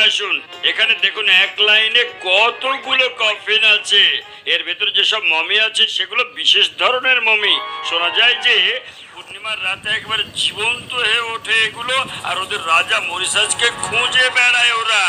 আসুন। এখানে দেখুন এক লাইনে কতগুলো কফিন আছে। এর ভেতরে যেসব মমি আছে সেগুলো বিশেষ ধরনের মমি। শোনা যায় যে পূর্ণিমার রাতে একবারে জীবন্ত হয়ে ওঠে এগুলো, আর ওদের রাজা মরিসাজকে খুঁজে বেড়ায় ওরা।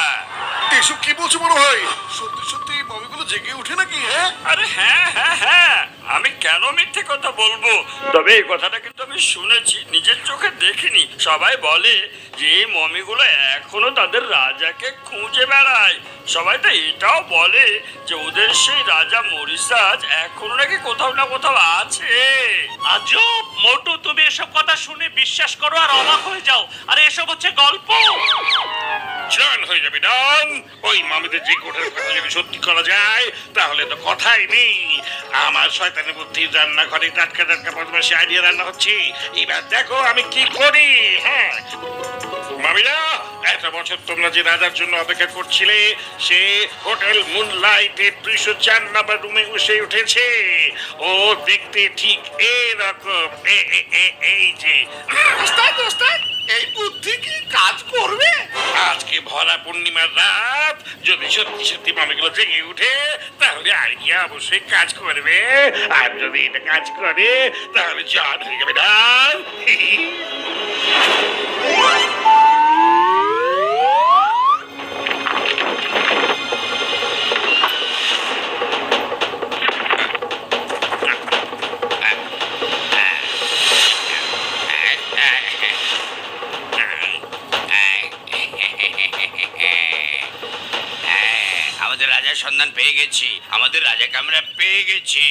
এসব কি বলছো বড় ভাই? সত্যি সত্যি মমিগুলো জেগে ওঠে নাকি? হ্যাঁ, আরে হ্যাঁ হ্যাঁ হ্যাঁ, আমি কেন মিথ্যে কথা বলবো? তবে এই কথাটা কিন্তু আমি শুনেছি, নিজের চোখে দেখিনি। সবাই বলে যে এই মমিগুলো এখনো তাদের রাজাকে খুঁজে বেড়ায়। সবাই তো এটাও বলে যে ওদের সেই রাজা মরিসাজ এখনো নাকি কোথাও না কোথাও আছে। আজব মোটু, তুমি এসব কথা শুনে বিশ্বাস করো আর অবাক হয়ে যাও, আর এসব হচ্ছে গল্প। জান হয়ে যাবে ডন। ওই মামিদের যে কোঠার কথা যদি সত্যি করা যায় তাহলে তো কথাই নেই। আমার শয়তানের বুদ্ধি রান্নাঘরে টাটকা টাটকা বদমাশি আইডিয়া রান্না হচ্ছে। এবার দেখো আমি কি করি। হ্যাঁ মামিরা, এত বছর তোমরা যে রাজার জন্য অপেক্ষা করছিলে সে হোটেল মুনলাইটে 204 নাম্বার রুমে বসে উঠেছে। ও দেখতে ঠিক এরকম। এই যে ওস্তাদ ওস্তাদ, এই বুদ্ধি কি কাজ করবে? আজকে ভরা পূর্ণিমার রাত, যদি সত্যি সত্যি মামিগুলো জেগে উঠে তাহলে আইডিয়া অবশ্যই কাজ করবে। আর যদি এটা কাজ করে তাহলে জান হয়ে যাবে ডান। আমাদের রাজার সন্ধান পেয়ে গেছি, আমাদের রাজাকে আমরা পেয়ে গেছি।